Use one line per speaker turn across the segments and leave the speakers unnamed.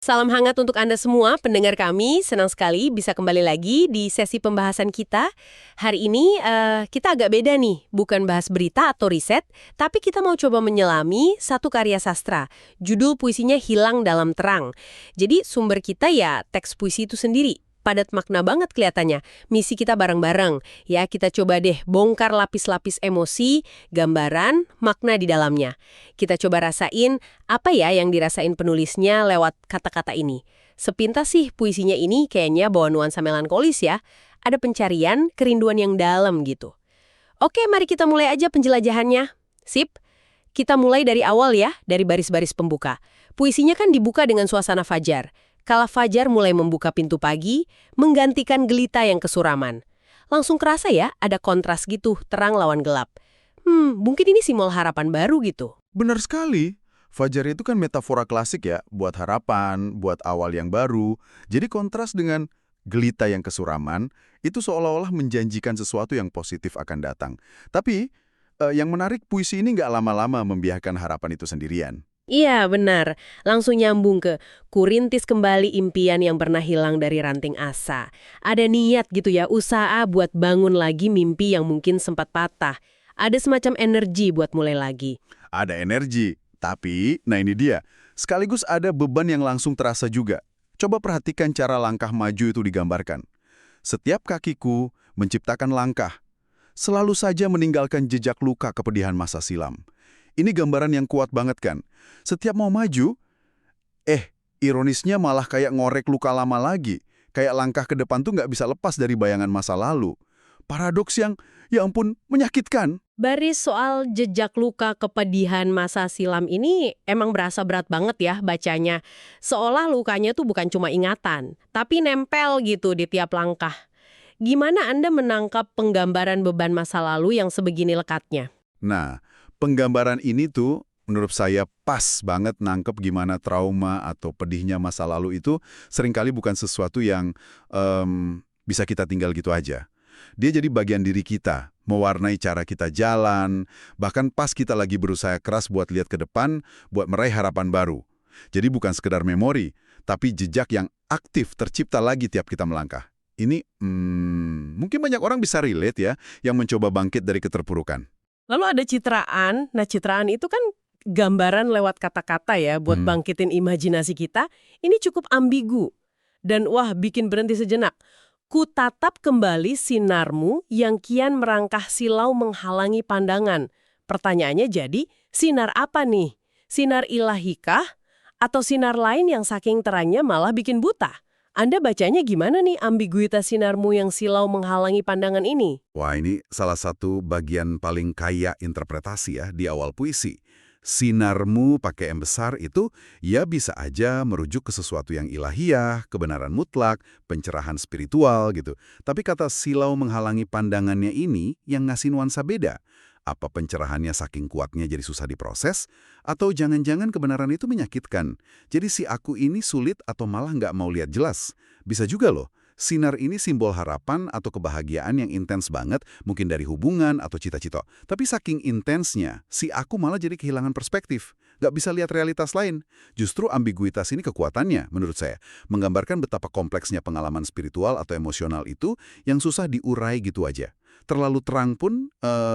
Salam hangat untuk Anda semua, pendengar kami. Senang sekali bisa kembali lagi di sesi pembahasan kita. Hari ini kita agak beda nih, bukan bahas berita atau riset, tapi kita mau coba menyelami satu karya sastra. Judul puisinya Hilang Dalam Terang. Jadi sumber kita ya teks puisi itu sendiri. Padat makna banget kelihatannya. Misi kita bareng-bareng. Ya, kita coba deh bongkar lapis-lapis emosi, gambaran, makna di dalamnya. Kita coba rasain apa ya yang dirasain penulisnya lewat kata-kata ini. Sepintas sih puisinya ini kayaknya bawa nuansa melankolis ya. Ada pencarian, kerinduan yang dalam gitu. Oke, mari kita mulai aja penjelajahannya. Sip, kita mulai dari awal ya, dari baris-baris pembuka. Puisinya kan dibuka dengan suasana fajar. Kala fajar mulai membuka pintu pagi, menggantikan gelita yang kesuraman. Langsung kerasa ya, ada kontras gitu, terang lawan gelap. Mungkin ini simbol harapan baru gitu.
Benar sekali. Fajar itu kan metafora klasik ya, buat harapan, buat awal yang baru. Jadi kontras dengan gelita yang kesuraman, itu seolah-olah menjanjikan sesuatu yang positif akan datang. Tapi, yang menarik puisi ini nggak lama-lama membiarkan harapan itu sendirian.
Iya, benar. Langsung nyambung ke kurintis kembali impian yang pernah hilang dari ranting asa. Ada niat gitu ya, usaha buat bangun lagi mimpi yang mungkin sempat patah. Ada semacam energi buat mulai lagi.
Ada energi, tapi, nah ini dia, sekaligus ada beban yang langsung terasa juga. Coba perhatikan cara langkah maju itu digambarkan. Setiap kakiku menciptakan langkah, selalu saja meninggalkan jejak luka kepedihan masa silam. Ini gambaran yang kuat banget kan? Setiap mau maju, ironisnya malah kayak ngorek luka lama lagi. Kayak langkah ke depan tuh nggak bisa lepas dari bayangan masa lalu. Paradoks yang, ya ampun, menyakitkan.
Baris soal jejak luka kepedihan masa silam ini emang berasa berat banget ya bacanya. Seolah lukanya tuh bukan cuma ingatan, tapi nempel gitu di tiap langkah. Gimana Anda menangkap penggambaran beban masa lalu yang sebegini lekatnya?
Nah, penggambaran ini tuh menurut saya pas banget nangkep gimana trauma atau pedihnya masa lalu itu seringkali bukan sesuatu yang bisa kita tinggal gitu aja. Dia jadi bagian diri kita, mewarnai cara kita jalan, bahkan pas kita lagi berusaha keras buat lihat ke depan, buat meraih harapan baru. Jadi bukan sekedar memori, tapi jejak yang aktif tercipta lagi tiap kita melangkah. Ini mungkin banyak orang bisa relate ya, yang mencoba bangkit dari keterpurukan.
Lalu ada citraan. Nah, citraan itu kan gambaran lewat kata-kata ya buat bangkitin imajinasi kita. Ini cukup ambigu. Dan wah, bikin berhenti sejenak. Ku tatap kembali sinarmu yang kian merangkah silau menghalangi pandangan. Pertanyaannya jadi, sinar apa nih? Sinar ilahikah? Atau sinar lain yang saking terangnya malah bikin buta? Anda bacanya gimana nih ambiguitas sinarmu yang silau menghalangi pandangan ini?
Wah, ini salah satu bagian paling kaya interpretasi ya di awal puisi. Sinarmu pakai M besar itu ya bisa aja merujuk ke sesuatu yang ilahiyah, kebenaran mutlak, pencerahan spiritual gitu. Tapi kata silau menghalangi pandangannya ini yang ngasih nuansa beda. Apa pencerahannya saking kuatnya jadi susah diproses? Atau jangan-jangan kebenaran itu menyakitkan? Jadi si aku ini sulit atau malah nggak mau lihat jelas? Bisa juga loh. Sinar ini simbol harapan atau kebahagiaan yang intens banget, mungkin dari hubungan atau cita-cita. Tapi saking intensnya, si aku malah jadi kehilangan perspektif. Nggak bisa lihat realitas lain. Justru ambiguitas ini kekuatannya, menurut saya. Menggambarkan betapa kompleksnya pengalaman spiritual atau emosional itu yang susah diurai gitu aja. Terlalu terang pun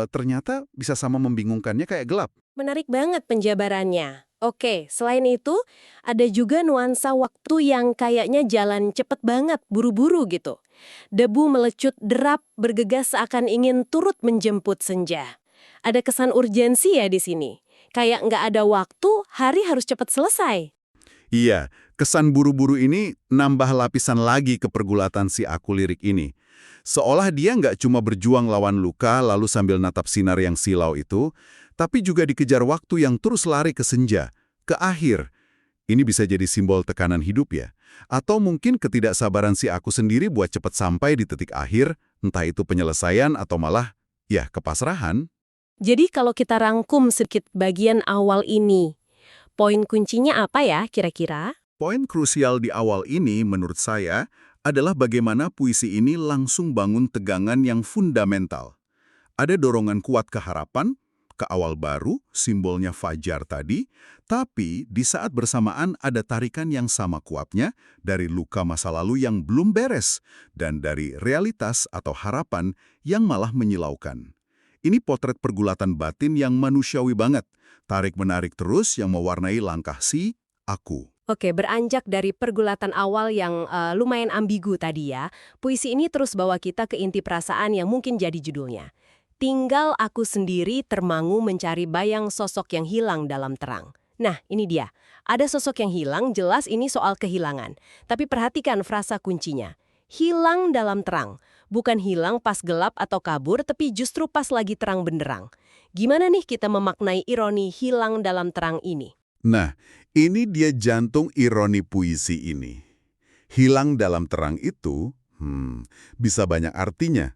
ternyata bisa sama membingungkannya kayak gelap.
Menarik banget penjabarannya. Oke, selain itu, ada juga nuansa waktu yang kayaknya jalan cepet banget, buru-buru gitu. Debu melecut derap, bergegas seakan ingin turut menjemput senja. Ada kesan urgensi ya di sini. Kayak nggak ada waktu, hari harus cepet selesai.
Iya, kesan buru-buru ini nambah lapisan lagi ke pergulatan si aku lirik ini. Seolah dia nggak cuma berjuang lawan luka lalu sambil natap sinar yang silau itu, tapi juga dikejar waktu yang terus lari ke senja, ke akhir. Ini bisa jadi simbol tekanan hidup ya. Atau mungkin ketidaksabaran si aku sendiri buat cepat sampai di titik akhir, entah itu penyelesaian atau malah, ya kepasrahan.
Jadi kalau kita rangkum sedikit bagian awal ini, poin kuncinya apa ya kira-kira?
Poin krusial di awal ini menurut saya adalah bagaimana puisi ini langsung bangun tegangan yang fundamental. Ada dorongan kuat ke harapan, ke awal baru, simbolnya fajar tadi, tapi di saat bersamaan ada tarikan yang sama kuatnya dari luka masa lalu yang belum beres dan dari realitas atau harapan yang malah menyilaukan. Ini potret pergulatan batin yang manusiawi banget, tarik-menarik terus yang mewarnai langkah si aku.
Oke, beranjak dari pergulatan awal yang lumayan ambigu tadi ya, puisi ini terus bawa kita ke inti perasaan yang mungkin jadi judulnya. Tinggal aku sendiri termangu mencari bayang sosok yang hilang dalam terang. Nah, ini dia. Ada sosok yang hilang, jelas ini soal kehilangan. Tapi perhatikan frasa kuncinya. Hilang dalam terang. Bukan hilang pas gelap atau kabur, tapi justru pas lagi terang benderang. Gimana nih kita memaknai ironi hilang dalam terang ini?
Nah, ini dia jantung ironi puisi ini. Hilang dalam terang itu, bisa banyak artinya.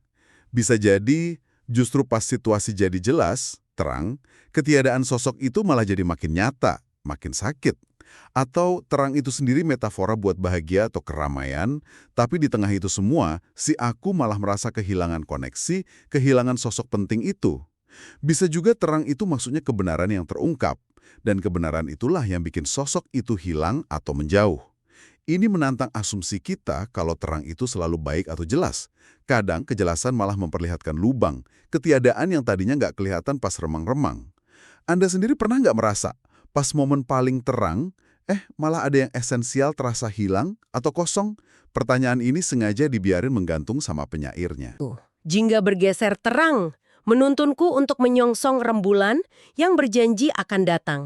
Bisa jadi justru pas situasi jadi jelas, terang, ketiadaan sosok itu malah jadi makin nyata, makin sakit. Atau terang itu sendiri metafora buat bahagia atau keramaian, tapi di tengah itu semua, si aku malah merasa kehilangan koneksi, kehilangan sosok penting itu. Bisa juga terang itu maksudnya kebenaran yang terungkap, dan kebenaran itulah yang bikin sosok itu hilang atau menjauh. Ini menantang asumsi kita kalau terang itu selalu baik atau jelas. Kadang kejelasan malah memperlihatkan lubang, ketiadaan yang tadinya nggak kelihatan pas remang-remang. Anda sendiri pernah nggak merasa, pas momen paling terang, malah ada yang esensial terasa hilang atau kosong? Pertanyaan ini sengaja dibiarin menggantung sama penyairnya.
Jingga bergeser terang, menuntunku untuk menyongsong rembulan yang berjanji akan datang.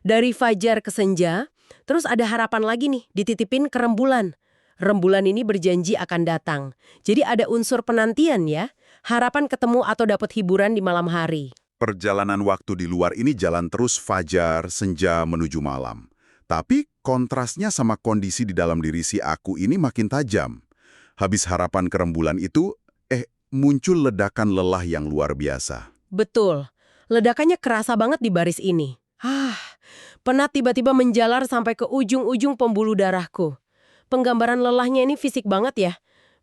Dari fajar ke senja, terus ada harapan lagi nih, dititipin ke rembulan. Rembulan ini berjanji akan datang. Jadi ada unsur penantian ya, harapan ketemu atau dapat hiburan di malam hari.
Perjalanan waktu di luar ini jalan terus fajar, senja, menuju malam. Tapi kontrasnya sama kondisi di dalam diri si aku ini makin tajam. Habis harapan ke rembulan itu, muncul ledakan lelah yang luar biasa.
Betul, ledakannya kerasa banget di baris ini. Penat tiba-tiba menjalar sampai ke ujung-ujung pembuluh darahku. Penggambaran lelahnya ini fisik banget ya.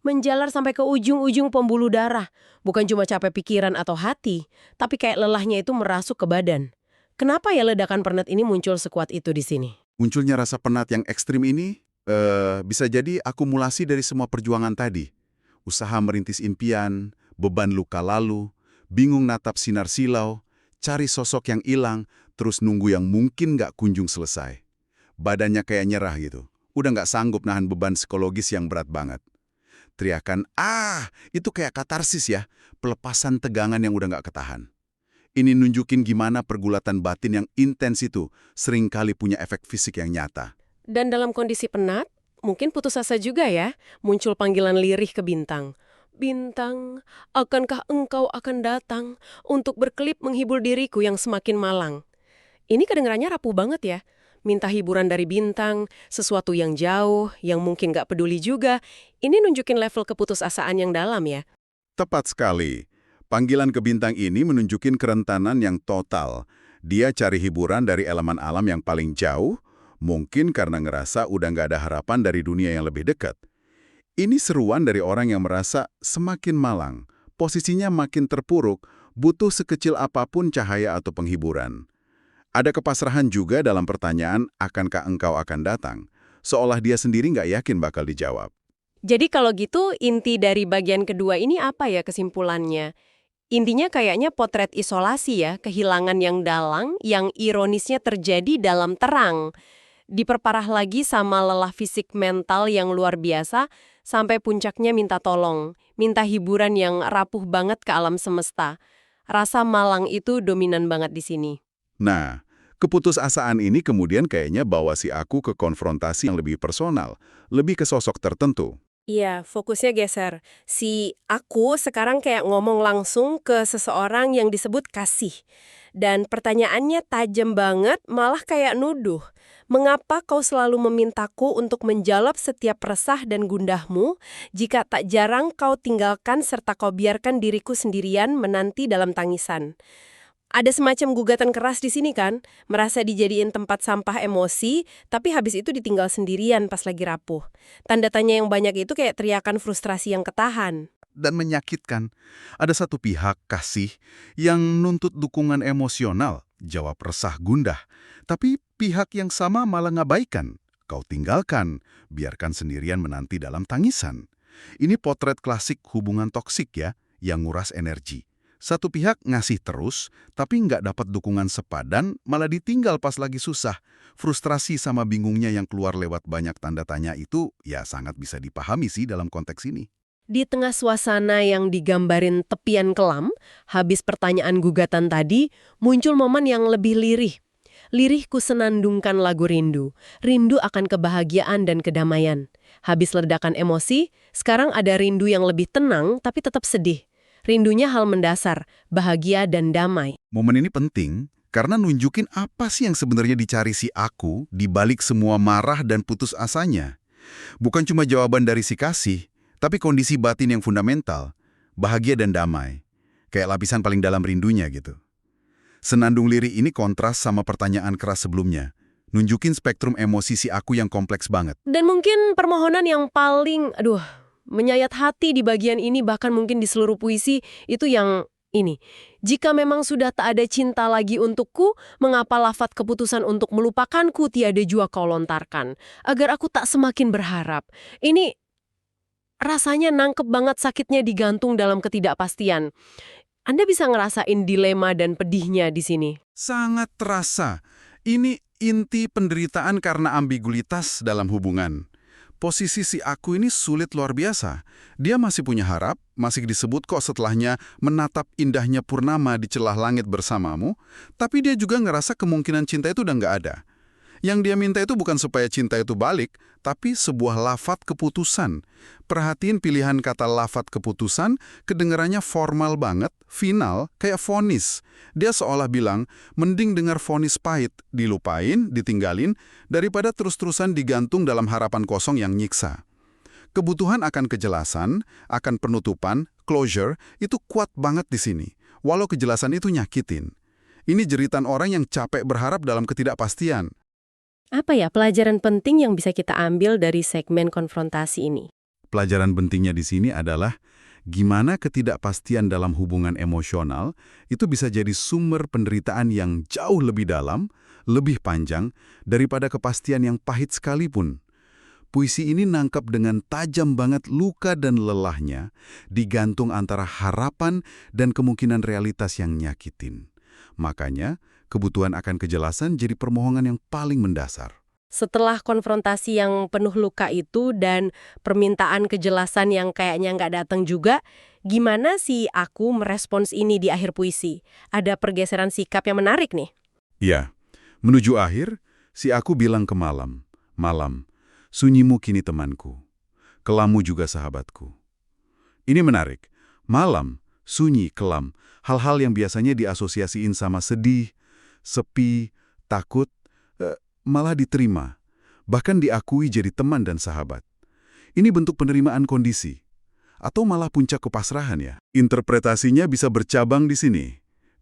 Menjalar sampai ke ujung-ujung pembuluh darah. Bukan cuma capek pikiran atau hati, tapi kayak lelahnya itu merasuk ke badan. Kenapa ya ledakan penat ini muncul sekuat itu di sini?
Munculnya rasa penat yang ekstrim ini, bisa jadi akumulasi dari semua perjuangan tadi. Usaha merintis impian, beban luka lalu, bingung natap sinar silau, cari sosok yang hilang, terus nunggu yang mungkin nggak kunjung selesai. Badannya kayak nyerah gitu. Udah nggak sanggup nahan beban psikologis yang berat banget. Teriakan, itu kayak katarsis ya, pelepasan tegangan yang udah nggak ketahan. Ini nunjukin gimana pergulatan batin yang intens itu seringkali punya efek fisik yang nyata.
Dan dalam kondisi penat, mungkin putus asa juga ya, muncul panggilan lirih ke bintang. Bintang, akankah engkau akan datang untuk berkelip menghibur diriku yang semakin malang? Ini kedengarannya rapuh banget ya. Minta hiburan dari bintang, sesuatu yang jauh, yang mungkin gak peduli juga. Ini nunjukin level keputusasaan yang dalam ya.
Tepat sekali. Panggilan ke bintang ini menunjukin kerentanan yang total. Dia cari hiburan dari elemen alam yang paling jauh, mungkin karena ngerasa udah nggak ada harapan dari dunia yang lebih dekat. Ini seruan dari orang yang merasa semakin malang, posisinya makin terpuruk, butuh sekecil apapun cahaya atau penghiburan. Ada kepasrahan juga dalam pertanyaan, akankah engkau akan datang? Seolah dia sendiri nggak yakin bakal dijawab.
Jadi kalau gitu, inti dari bagian kedua ini apa ya kesimpulannya? Intinya kayaknya potret isolasi ya, kehilangan yang dalang, yang ironisnya terjadi dalam terang. Diperparah lagi sama lelah fisik mental yang luar biasa, sampai puncaknya minta tolong, minta hiburan yang rapuh banget ke alam semesta. Rasa malang itu dominan banget di sini.
Nah, keputusasaan ini kemudian kayaknya bawa si aku ke konfrontasi yang lebih personal, lebih ke sosok tertentu.
Iya, fokusnya geser. Si aku sekarang kayak ngomong langsung ke seseorang yang disebut kasih. Dan pertanyaannya tajam banget, malah kayak nuduh. Mengapa kau selalu memintaku untuk menjawab setiap resah dan gundahmu, jika tak jarang kau tinggalkan serta kau biarkan diriku sendirian menanti dalam tangisan? Ada semacam gugatan keras di sini kan, merasa dijadiin tempat sampah emosi, tapi habis itu ditinggal sendirian pas lagi rapuh. Tanda tanya yang banyak itu kayak teriakan frustrasi yang ketahan.
dan menyakitkan. Ada satu pihak kasih yang nuntut dukungan emosional, jawab resah gundah. Tapi pihak yang sama malah ngabaikan. Kau tinggalkan, biarkan sendirian menanti dalam tangisan. Ini potret klasik hubungan toksik ya, yang nguras energi. Satu pihak ngasih terus, tapi nggak dapat dukungan sepadan, malah ditinggal pas lagi susah. Frustrasi sama bingungnya yang keluar lewat banyak tanda tanya itu ya sangat bisa dipahami sih dalam konteks ini.
Di tengah suasana yang digambarin tepian kelam, habis pertanyaan gugatan tadi, muncul momen yang lebih lirih. Lirih kusenandungkan lagu rindu. Rindu akan kebahagiaan dan kedamaian. Habis ledakan emosi, sekarang ada rindu yang lebih tenang tapi tetap sedih. Rindunya hal mendasar, bahagia dan damai.
Momen ini penting karena nunjukin apa sih yang sebenarnya dicari si aku di balik semua marah dan putus asanya. Bukan cuma jawaban dari si kasih, tapi kondisi batin yang fundamental, bahagia dan damai. Kayak lapisan paling dalam rindunya gitu. Senandung lirik ini kontras sama pertanyaan keras sebelumnya. Nunjukin spektrum emosi si aku yang kompleks banget.
Dan mungkin permohonan yang paling, menyayat hati di bagian ini, bahkan mungkin di seluruh puisi, itu yang ini. Jika memang sudah tak ada cinta lagi untukku, mengapa lafaz keputusan untuk melupakanku tiada jua kau lontarkan, agar aku tak semakin berharap. Ini rasanya nangkep banget sakitnya digantung dalam ketidakpastian. Anda bisa ngerasain dilema dan pedihnya di sini.
Sangat terasa. Ini inti penderitaan karena ambiguitas dalam hubungan. Posisi si aku ini sulit luar biasa. Dia masih punya harap, masih disebut kok setelahnya menatap indahnya purnama di celah langit bersamamu, tapi dia juga ngerasa kemungkinan cinta itu udah nggak ada. Yang dia minta itu bukan supaya cinta itu balik, tapi sebuah lafaz keputusan. Perhatiin pilihan kata lafaz keputusan, kedengarannya formal banget, final, kayak vonis. Dia seolah bilang, mending dengar vonis pahit, dilupain, ditinggalin, daripada terus-terusan digantung dalam harapan kosong yang nyiksa. Kebutuhan akan kejelasan, akan penutupan, closure, itu kuat banget di sini, walau kejelasan itu nyakitin. Ini jeritan orang yang capek berharap dalam ketidakpastian.
Apa ya pelajaran penting yang bisa kita ambil dari segmen konfrontasi ini?
Pelajaran pentingnya di sini adalah gimana ketidakpastian dalam hubungan emosional itu bisa jadi sumber penderitaan yang jauh lebih dalam, lebih panjang daripada kepastian yang pahit sekalipun. Puisi ini nangkep dengan tajam banget luka dan lelahnya, digantung antara harapan dan kemungkinan realitas yang nyakitin. Makanya, kebutuhan akan kejelasan jadi permohonan yang paling mendasar.
Setelah konfrontasi yang penuh luka itu dan permintaan kejelasan yang kayaknya nggak datang juga, gimana sih aku merespons ini di akhir puisi? Ada pergeseran sikap yang menarik nih.
Ya, menuju akhir, si aku bilang ke malam, "Malam, sunyimu kini temanku, kelammu juga sahabatku." Ini menarik. Malam, sunyi, kelam, hal-hal yang biasanya diasosiasiin sama sedih, sepi, takut, malah diterima, bahkan diakui jadi teman dan sahabat. Ini bentuk penerimaan kondisi, atau malah puncak kepasrahan ya. Interpretasinya bisa bercabang di sini,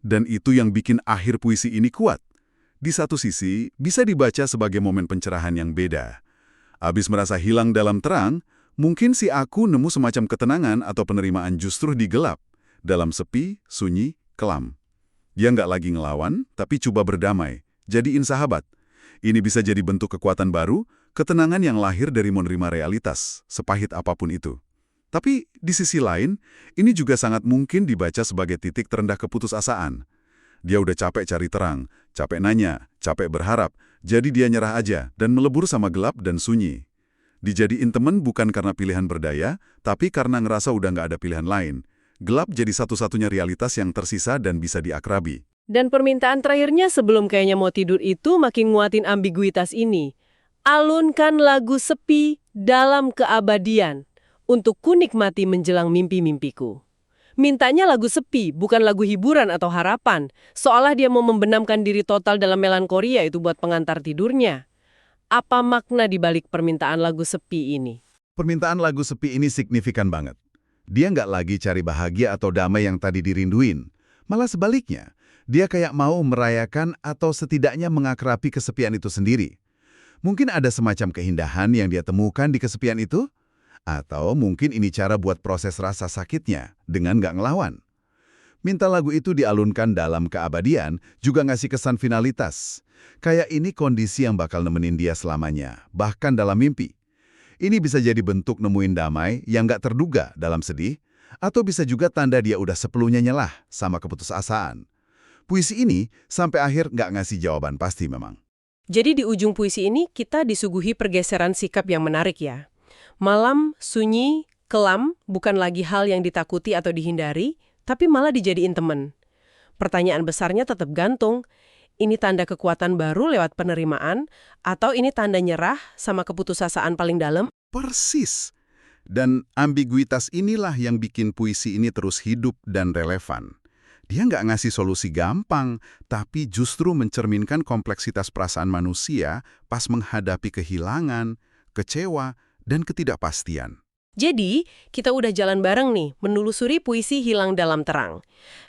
dan itu yang bikin akhir puisi ini kuat. Di satu sisi, bisa dibaca sebagai momen pencerahan yang beda. Abis merasa hilang dalam terang, mungkin si aku nemu semacam ketenangan atau penerimaan justru di gelap, dalam sepi, sunyi, kelam. Dia nggak lagi ngelawan, tapi coba berdamai, jadiin sahabat. Ini bisa jadi bentuk kekuatan baru, ketenangan yang lahir dari menerima realitas, sepahit apapun itu. Tapi di sisi lain, ini juga sangat mungkin dibaca sebagai titik terendah keputusasaan. Dia udah capek cari terang, capek nanya, capek berharap, jadi dia nyerah aja dan melebur sama gelap dan sunyi. Dijadiin temen bukan karena pilihan berdaya, tapi karena ngerasa udah nggak ada pilihan lain. Gelap jadi satu-satunya realitas yang tersisa dan bisa diakrabi.
Dan permintaan terakhirnya sebelum kayaknya mau tidur itu makin nguatin ambiguitas ini. Alunkan lagu sepi dalam keabadian untuk ku nikmati menjelang mimpi-mimpiku. Mintanya lagu sepi, bukan lagu hiburan atau harapan. Seolah dia mau membenamkan diri total dalam melankolia itu buat pengantar tidurnya. Apa makna di balik permintaan lagu sepi ini?
Permintaan lagu sepi ini signifikan banget. Dia nggak lagi cari bahagia atau damai yang tadi dirinduin. Malah sebaliknya, dia kayak mau merayakan atau setidaknya mengakrabi kesepian itu sendiri. Mungkin ada semacam keindahan yang dia temukan di kesepian itu, Atau mungkin ini cara buat proses rasa sakitnya dengan nggak ngelawan. Minta lagu itu dialunkan dalam keabadian juga ngasih kesan finalitas. Kayak ini kondisi yang bakal nemenin dia selamanya, bahkan dalam mimpi. Ini bisa jadi bentuk nemuin damai yang nggak terduga dalam sedih, atau bisa juga tanda dia udah sepenuhnya nyelah sama keputusasaan. Puisi ini sampai akhir nggak ngasih jawaban pasti memang.
Jadi di ujung puisi ini kita disuguhi pergeseran sikap yang menarik ya. Malam, sunyi, kelam bukan lagi hal yang ditakuti atau dihindari, tapi malah dijadiin teman. Pertanyaan besarnya tetap gantung. Ini tanda kekuatan baru lewat penerimaan, atau ini tanda nyerah sama keputusasaan paling dalam?
Persis. Dan ambiguitas inilah yang bikin puisi ini terus hidup dan relevan. Dia nggak ngasih solusi gampang, tapi justru mencerminkan kompleksitas perasaan manusia pas menghadapi kehilangan, kecewa, dan ketidakpastian.
Jadi, kita udah jalan bareng nih, menelusuri puisi Hilang Dalam Terang.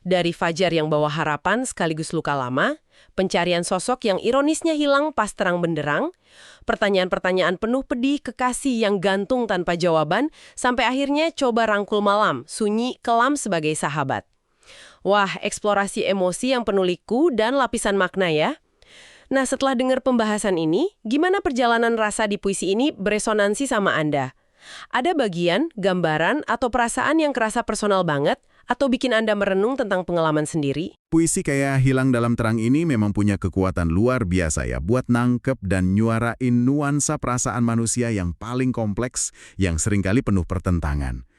Dari fajar yang bawa harapan sekaligus luka lama, pencarian sosok yang ironisnya hilang pas terang benderang, pertanyaan-pertanyaan penuh pedih kekasih yang gantung tanpa jawaban, sampai akhirnya coba rangkul malam, sunyi, kelam sebagai sahabat. Wah, eksplorasi emosi yang penuh liku dan lapisan makna ya. Nah, setelah dengar pembahasan ini, gimana perjalanan rasa di puisi ini beresonansi sama Anda? Ada bagian, gambaran, atau perasaan yang kerasa personal banget, atau bikin Anda merenung tentang pengalaman sendiri?
Puisi kayak Hilang Dalam Terang ini memang punya kekuatan luar biasa ya buat nangkep dan nyuarain nuansa perasaan manusia yang paling kompleks, yang seringkali penuh pertentangan.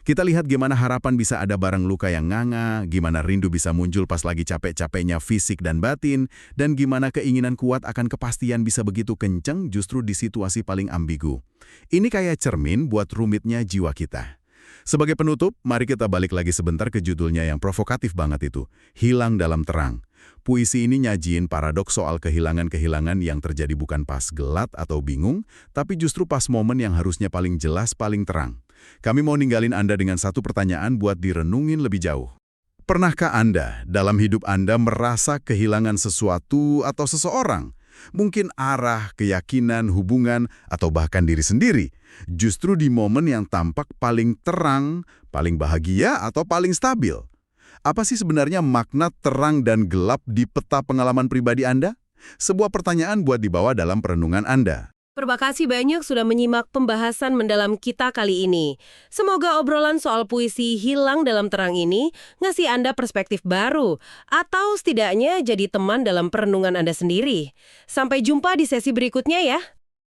Kita lihat gimana harapan bisa ada bareng luka yang nganga, gimana rindu bisa muncul pas lagi capek-capeknya fisik dan batin, dan gimana keinginan kuat akan kepastian bisa begitu kenceng justru di situasi paling ambigu. Ini kayak cermin buat rumitnya jiwa kita. Sebagai penutup, mari kita balik lagi sebentar ke judulnya yang provokatif banget itu, Hilang Dalam Terang. Puisi ini nyajiin paradoks soal kehilangan-kehilangan yang terjadi bukan pas gelat atau bingung, tapi justru pas momen yang harusnya paling jelas, paling terang. Kami mau ninggalin Anda dengan satu pertanyaan buat direnungin lebih jauh. Pernahkah Anda dalam hidup Anda merasa kehilangan sesuatu atau seseorang? Mungkin arah, keyakinan, hubungan, atau bahkan diri sendiri. Justru di momen yang tampak paling terang, paling bahagia, atau paling stabil. Apa sih sebenarnya makna terang dan gelap di peta pengalaman pribadi Anda? Sebuah pertanyaan buat dibawa dalam perenungan Anda.
Terima kasih banyak sudah menyimak pembahasan mendalam kita kali ini. Semoga obrolan soal puisi Hilang Dalam Terang ini ngasih Anda perspektif baru, atau setidaknya jadi teman dalam perenungan Anda sendiri. Sampai jumpa di sesi berikutnya ya.